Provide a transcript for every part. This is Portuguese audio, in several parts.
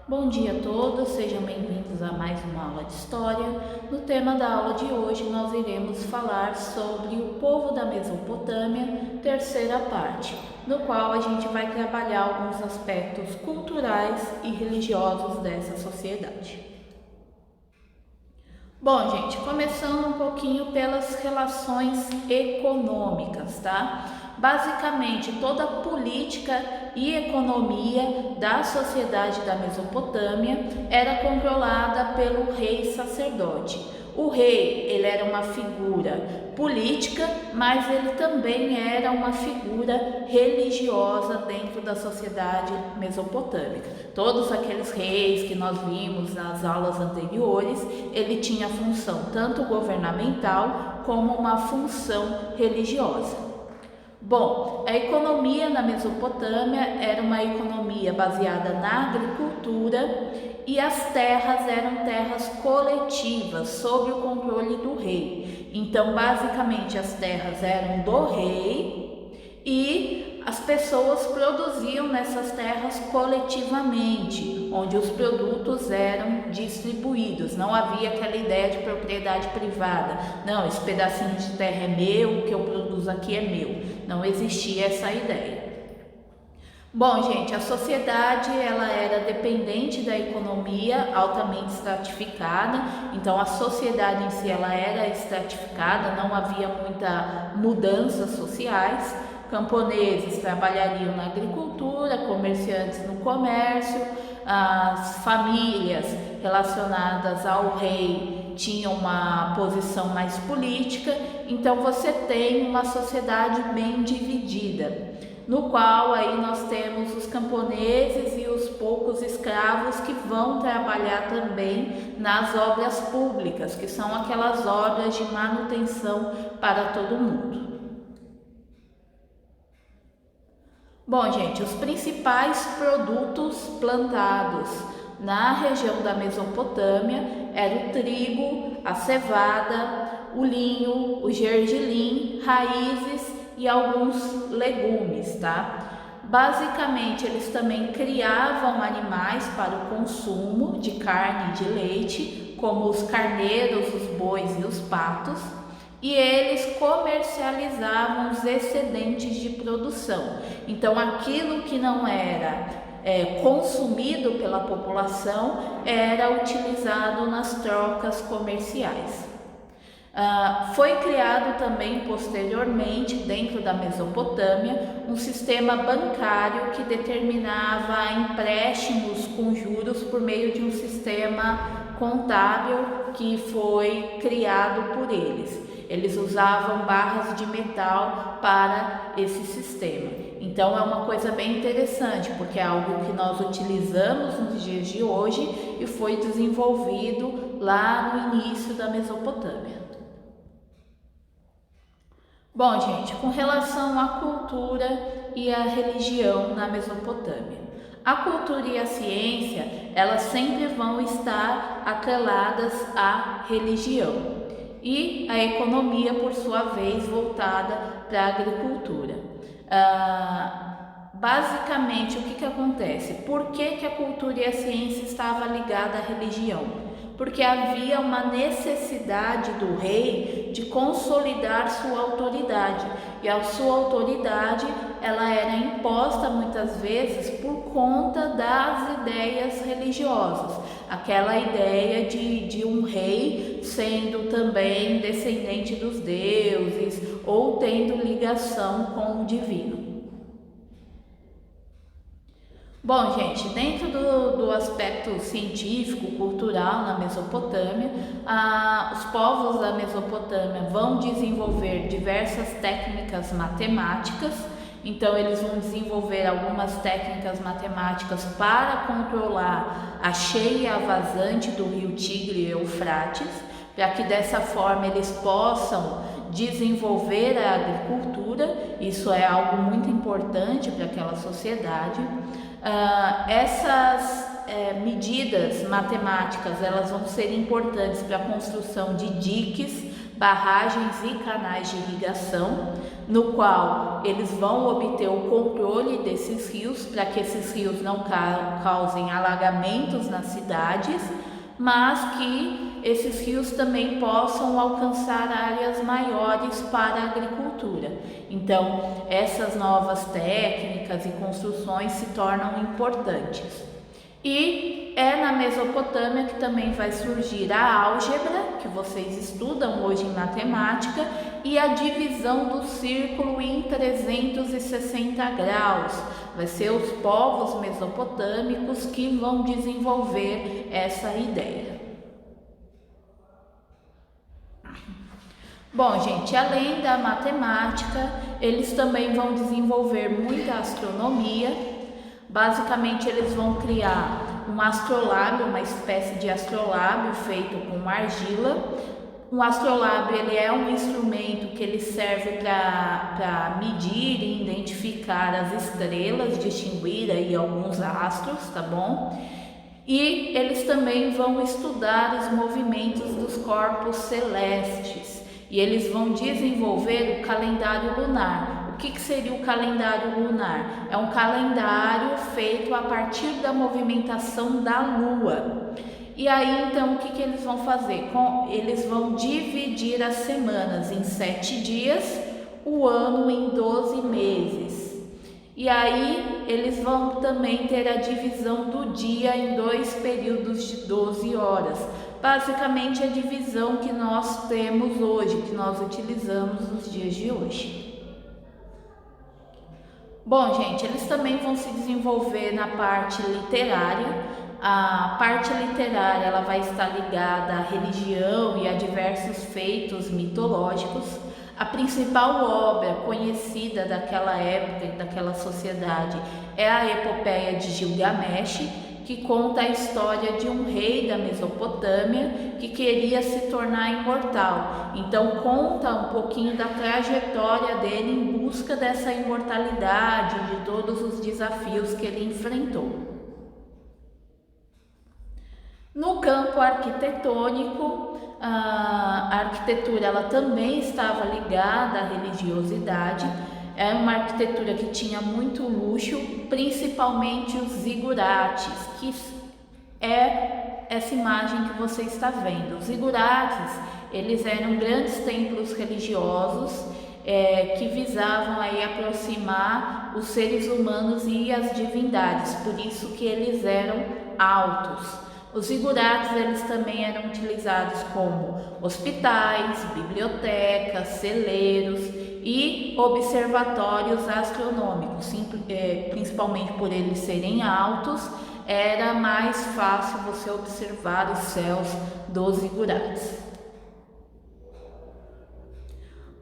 Bom dia a todos, sejam bem-vindos a mais uma aula de História. No tema da aula de hoje, nós iremos falar sobre o povo da Mesopotâmia, terceira parte, no qual a gente vai trabalhar alguns aspectos culturais e religiosos dessa sociedade. Bom, gente, começando um pouquinho pelas relações econômicas, tá? Basicamente, toda a política e economia da sociedade da Mesopotâmia era controlada pelo rei sacerdote. O rei, ele era uma figura política, mas ele também era uma figura religiosa dentro da sociedade mesopotâmica. Todos aqueles reis que nós vimos nas aulas anteriores, ele tinha função tanto governamental como uma função religiosa. Bom, a economia na Mesopotâmia era uma economia baseada na agricultura e as terras eram terras coletivas, sob o controle do rei. Então, basicamente, as terras eram do rei e as pessoas produziam nessas terras coletivamente, onde os produtos eram distribuídos. Não havia aquela ideia de propriedade privada. Não, esse pedacinho de terra é meu, o que eu produzo aqui é meu. Não existia essa ideia. Bom, gente, a sociedade ela era dependente da economia altamente estratificada, então a sociedade em si ela era estratificada, não havia muita mudanças sociais. Camponeses trabalhariam na agricultura, comerciantes no comércio, as famílias relacionadas ao rei tinham uma posição mais política, então você tem uma sociedade bem dividida, no qual aí nós temos os camponeses e os poucos escravos que vão trabalhar também nas obras públicas, que são aquelas obras de manutenção para todo mundo. Bom, gente, os principais produtos plantados na região da Mesopotâmia era o trigo, a cevada, o linho, o gergelim, raízes e alguns legumes, tá? Basicamente, eles também criavam animais para o consumo de carne e de leite, como os carneiros, os bois e os patos, e eles comercializavam os excedentes de produção. Então, aquilo que não era consumido pela população era utilizado nas trocas comerciais. Foi criado também posteriormente, dentro da Mesopotâmia, um sistema bancário que determinava empréstimos com juros por meio de um sistema contábil que foi criado por eles. Eles usavam barras de metal para esse sistema. Então é uma coisa bem interessante, porque é algo que nós utilizamos nos dias de hoje e foi desenvolvido lá no início da Mesopotâmia. Bom, gente, com relação à cultura e à religião na Mesopotâmia. A cultura e a ciência, elas sempre vão estar atreladas à religião. E a economia, por sua vez, voltada para a agricultura. Basicamente, o que acontece? Por que a cultura e a ciência estavam ligadas à religião? Porque havia uma necessidade do rei de consolidar sua autoridade, e a sua autoridade ela era imposta muitas vezes por conta das ideias religiosas, aquela ideia de um rei sendo também descendente dos deuses ou tendo ligação com o divino. Bom, gente, dentro do aspecto científico, cultural na Mesopotâmia, os povos da Mesopotâmia vão desenvolver diversas técnicas matemáticas. Então, eles vão desenvolver algumas técnicas matemáticas para controlar a cheia e a vazante do rio Tigre e Eufrates, para que dessa forma eles possam desenvolver a agricultura. Isso é algo muito importante para aquela sociedade. Essas medidas matemáticas elas vão ser importantes para a construção de diques barragens e canais de irrigação, no qual eles vão obter o controle desses rios para que esses rios não causem alagamentos nas cidades, mas que esses rios também possam alcançar áreas maiores para a agricultura. Então, essas novas técnicas e construções se tornam importantes. E é na Mesopotâmia que também vai surgir a álgebra, que vocês estudam hoje em matemática, e a divisão do círculo em 360 graus. Vai ser os povos mesopotâmicos que vão desenvolver essa ideia. Bom, gente, além da matemática, eles também vão desenvolver muita astronomia. Basicamente, eles vão criar um astrolábio, uma espécie de astrolábio feito com argila. Um astrolábio ele é um instrumento que ele serve para medir e identificar as estrelas, distinguir aí alguns astros, tá bom? E eles também vão estudar os movimentos dos corpos celestes e eles vão desenvolver o calendário lunar. O que seria o calendário lunar? É um calendário feito a partir da movimentação da Lua. E aí, então, o que eles vão fazer? Eles vão dividir as semanas em 7 dias, o ano em 12 meses. E aí, eles vão também ter a divisão do dia em 2 períodos de 12 horas. Basicamente, a divisão que nós temos hoje, que nós utilizamos nos dias de hoje. Bom, gente, eles também vão se desenvolver na parte literária. A parte literária ela vai estar ligada à religião e a diversos feitos mitológicos. A principal obra conhecida daquela época e daquela sociedade é a Epopeia de Gilgamesh, que conta a história de um rei da Mesopotâmia que queria se tornar imortal. Então conta um pouquinho da trajetória dele em busca dessa imortalidade, de todos os desafios que ele enfrentou. No campo arquitetônico, a arquitetura ela também estava ligada à religiosidade. É uma arquitetura que tinha muito luxo, principalmente os zigurates, que é essa imagem que você está vendo. Os zigurates, eles eram grandes templos religiosos que visavam aí aproximar os seres humanos e as divindades, por isso que eles eram altos. Os zigurates eles também eram utilizados como hospitais, bibliotecas, celeiros e observatórios astronômicos. Principalmente por eles serem altos, era mais fácil você observar os céus dos zigurates.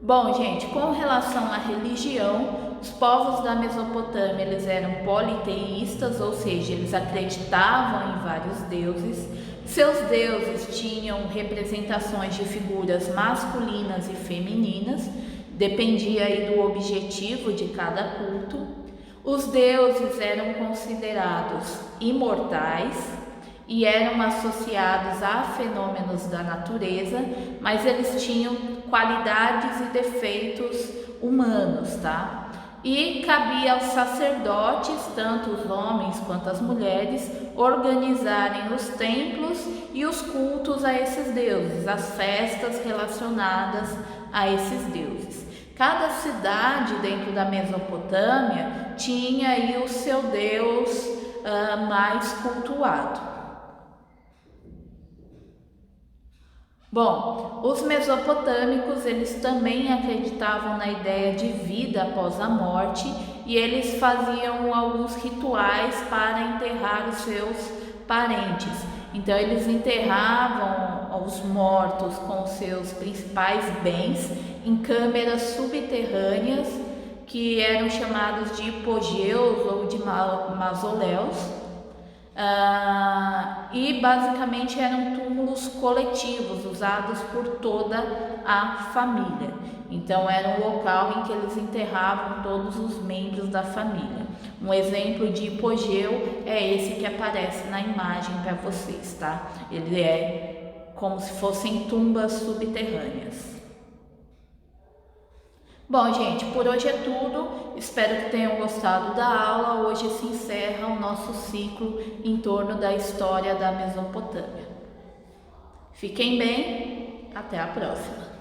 Bom, gente, com relação à religião, os povos da Mesopotâmia eles eram politeístas, ou seja, eles acreditavam em vários deuses. Seus deuses tinham representações de figuras masculinas e femininas, dependia aí do objetivo de cada culto. Os deuses eram considerados imortais e eram associados a fenômenos da natureza, mas eles tinham qualidades e defeitos humanos, tá? E cabia aos sacerdotes, tanto os homens quanto as mulheres, organizarem os templos e os cultos a esses deuses, as festas relacionadas a esses deuses. Cada cidade dentro da Mesopotâmia tinha aí o seu deus mais cultuado. Bom, os mesopotâmicos eles também acreditavam na ideia de vida após a morte e eles faziam alguns rituais para enterrar os seus parentes. Então eles enterravam os mortos com seus principais bens em câmeras subterrâneas que eram chamados de hipogeus ou de mausoléus. E basicamente eram túmulos coletivos usados por toda a família. Então era um local em que eles enterravam todos os membros da família. Um exemplo de hipogeu é esse que aparece na imagem para vocês, tá? Ele é como se fossem tumbas subterrâneas. Bom, gente, por hoje é tudo. Espero que tenham gostado da aula. Hoje se encerra o nosso ciclo em torno da história da Mesopotâmia. Fiquem bem, até a próxima.